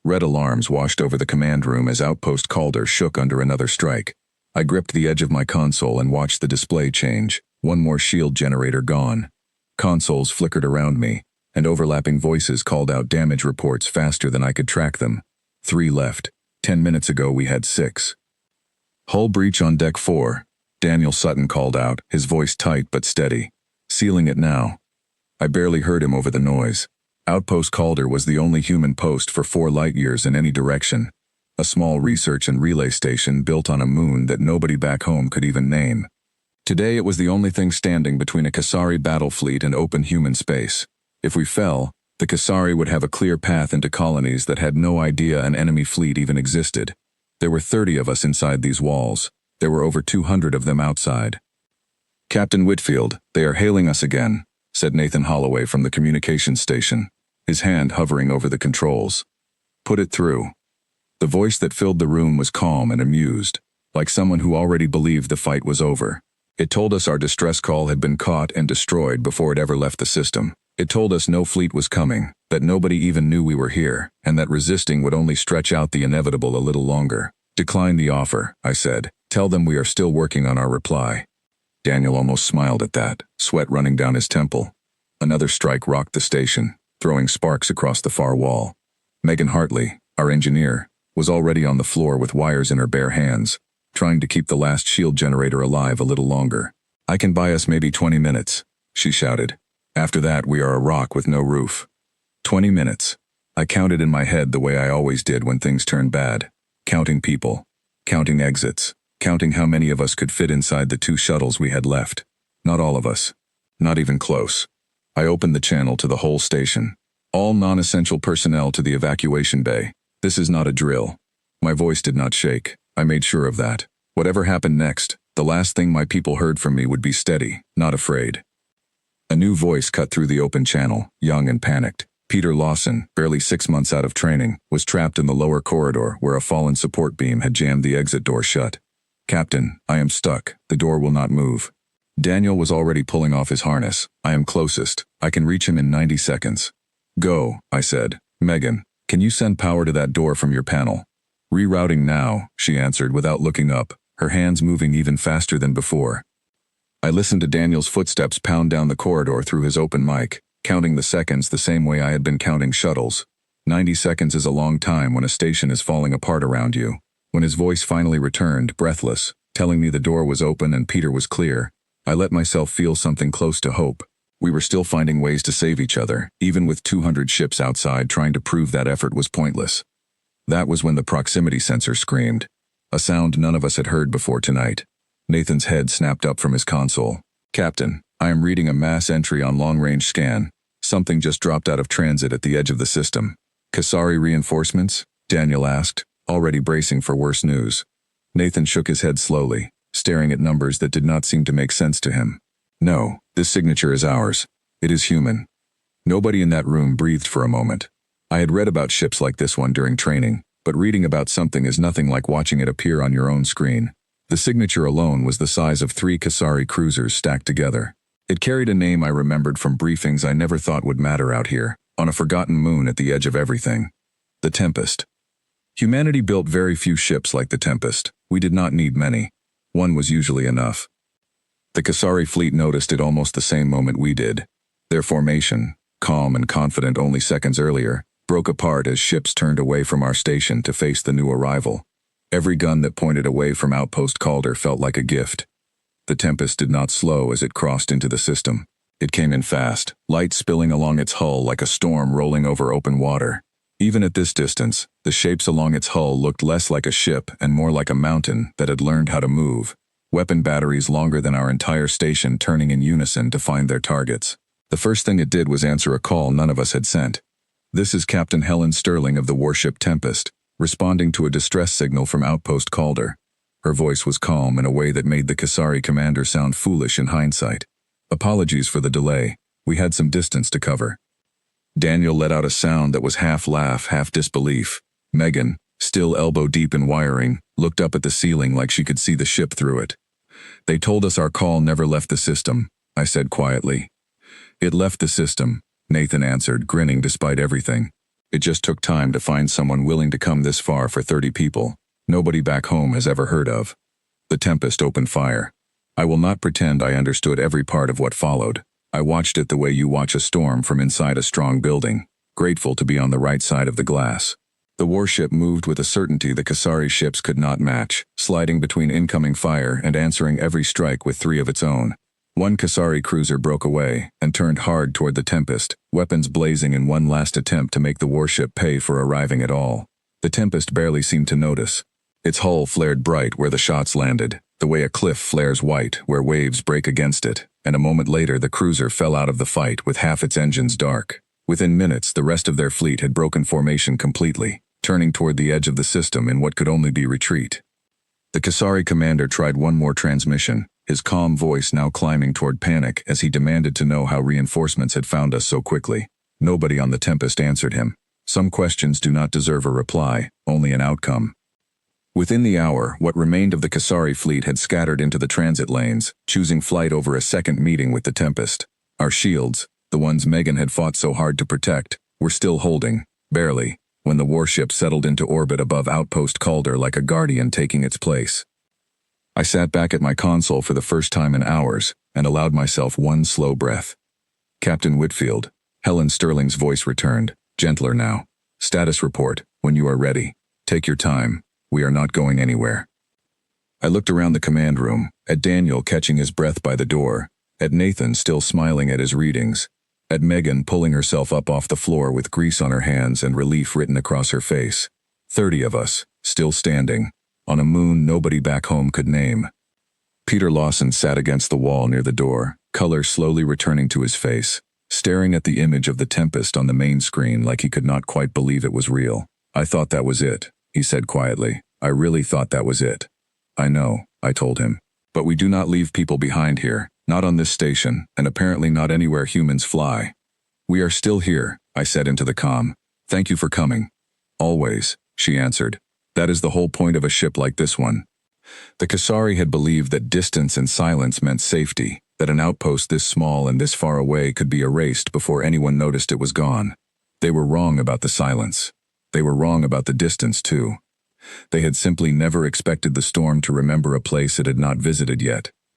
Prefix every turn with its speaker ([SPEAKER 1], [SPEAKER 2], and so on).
[SPEAKER 1] Red alarms washed over the command room as Outpost Calder shook under another strike. I gripped the edge of my console and watched the display change. One more shield generator gone. Consoles flickered around me, and overlapping voices called out damage reports faster than I could track them. 3 left. 10 minutes ago we had 6. Hull breach on deck 4. Daniel Sutton called out, his voice tight but steady. Sealing it now. I barely heard him over the noise. Outpost Calder was the only human post for 4 light-years in any direction. A small research and relay station built on a moon that nobody back home could even name. Today it was the only thing standing between a Kasari battle fleet and open human space. If we fell, the Kasari would have a clear path into colonies that had no idea an enemy fleet even existed. There were 30 of us inside these walls. There were over 200 of them outside. "Captain Whitfield, they are hailing us again," said Nathan Holloway from the communications station, his hand hovering over the controls. "Put it through." The voice that filled the room was calm and amused, like someone who already believed the fight was over. It told us our distress call had been caught and destroyed before it ever left the system. It told us no fleet was coming, that nobody even knew we were here, and that resisting would only stretch out the inevitable a little longer. "Decline the offer," I said. "Tell them we are still working on our reply." Daniel almost smiled at that, sweat running down his temple. Another strike rocked the station, throwing sparks across the far wall. Megan Hartley, our engineer, was already on the floor with wires in her bare hands, trying to keep the last shield generator alive a little longer. "I can buy us maybe 20 minutes, she shouted. "After that, we are a rock with no roof." 20 minutes. I counted in my head the way I always did when things turned bad. Counting people. Counting exits. Counting how many of us could fit inside the 2 shuttles we had left. Not all of us. Not even close. I opened the channel to the whole station. "All non-essential personnel to the evacuation bay. This is not a drill." My voice did not shake. I made sure of that. Whatever happened next, the last thing my people heard from me would be steady, not afraid. A new voice cut through the open channel, young and panicked. Peter Lawson, barely 6 months out of training, was trapped in the lower corridor where a fallen support beam had jammed the exit door shut. "Captain, I am stuck. The door will not move." Daniel was already pulling off his harness. "I am closest. I can reach him in 90 seconds. "Go," I said. "Megan, can you send power to that door from your panel?" "Rerouting now," she answered without looking up, her hands moving even faster than before. I listened to Daniel's footsteps pound down the corridor through his open mic, counting the seconds the same way I had been counting shuttles. 90 seconds is a long time when a station is falling apart around you. When his voice finally returned, breathless, telling me the door was open and Peter was clear, I let myself feel something close to hope. We were still finding ways to save each other, even with 200 ships outside trying to prove that effort was pointless. That was when the proximity sensor screamed. A sound none of us had heard before tonight. Nathan's head snapped up from his console. "Captain, I am reading a mass entry on long-range scan. Something just dropped out of transit at the edge of the system." "Kasari reinforcements?" Daniel asked, already bracing for worse news. Nathan shook his head slowly, staring at numbers that did not seem to make sense to him. "No, this signature is ours. It is human." Nobody in that room breathed for a moment. I had read about ships like this one during training, but reading about something is nothing like watching it appear on your own screen. The signature alone was the size of 3 Kasari cruisers stacked together. It carried a name I remembered from briefings I never thought would matter out here, on a forgotten moon at the edge of everything. The Tempest. Humanity built very few ships like the Tempest. We did not need many. One was usually enough. The Kasari fleet noticed it almost the same moment we did. Their formation, calm and confident only seconds earlier, broke apart as ships turned away from our station to face the new arrival. Every gun that pointed away from Outpost Calder felt like a gift. The Tempest did not slow as it crossed into the system. It came in fast, light spilling along its hull like a storm rolling over open water. Even at this distance, the shapes along its hull looked less like a ship and more like a mountain that had learned how to move. Weapon batteries longer than our entire station turning in unison to find their targets. The first thing it did was answer a call none of us had sent. "This is Captain Helen Sterling of the warship Tempest, responding to a distress signal from Outpost Calder." Her voice was calm in a way that made the Kasari commander sound foolish in hindsight. "Apologies for the delay. We had some distance to cover." Daniel let out a sound that was half laugh, half disbelief. Megan, still elbow-deep in wiring, looked up at the ceiling like she could see the ship through it. "They told us our call never left the system," I said quietly. "It left the system," Nathan answered, grinning despite everything. It just took time to find someone willing to come this far for 30 people. Nobody back home has ever heard of. The Tempest opened fire. I will not pretend I understood every part of what followed. I watched it the way you watch a storm from inside a strong building, grateful to be on the right side of the glass. The warship moved with a certainty the Kasari ships could not match, sliding between incoming fire and answering every strike with 3 of its own. One Kasari cruiser broke away and turned hard toward the Tempest, weapons blazing in one last attempt to make the warship pay for arriving at all. The Tempest barely seemed to notice. Its hull flared bright where the shots landed, the way a cliff flares white where waves break against it, and a moment later the cruiser fell out of the fight with half its engines dark. Within minutes, the rest of their fleet had broken formation completely, turning toward the edge of the system in what could only be retreat. The Kasari commander tried one more transmission, his calm voice now climbing toward panic as he demanded to know how reinforcements had found us so quickly. Nobody on the Tempest answered him. Some questions do not deserve a reply, only an outcome. Within the hour, what remained of the Kasari fleet had scattered into the transit lanes, choosing flight over a second meeting with the Tempest. Our shields, the ones Megan had fought so hard to protect, were still holding, barely, when the warship settled into orbit above Outpost Calder like a guardian taking its place. I sat back at my console for the first time in hours and allowed myself one slow breath. Captain Whitfield, Helen Sterling's voice returned, gentler now. Status report, when you are ready. Take your time. We are not going anywhere. I looked around the command room, at Daniel catching his breath by the door, at Nathan still smiling at his readings, at Megan pulling herself up off the floor with grease on her hands and relief written across her face. 30 of us, still standing, on a moon nobody back home could name. Peter Lawson sat against the wall near the door, color slowly returning to his face, staring at the image of the Tempest on the main screen like he could not quite believe it was real. I thought that was it, he said quietly. I really thought that was it. I know, I told him. But we do not leave people behind here, not on this station, and apparently not anywhere humans fly. We are still here, I said into the comm. Thank you for coming. Always, she answered. That is the whole point of a ship like this one. The Kasari had believed that distance and silence meant safety, that an outpost this small and this far away could be erased before anyone noticed it was gone. They were wrong about the silence. They were wrong about the distance, too. They had simply never expected the storm to remember a place it had not visited yet.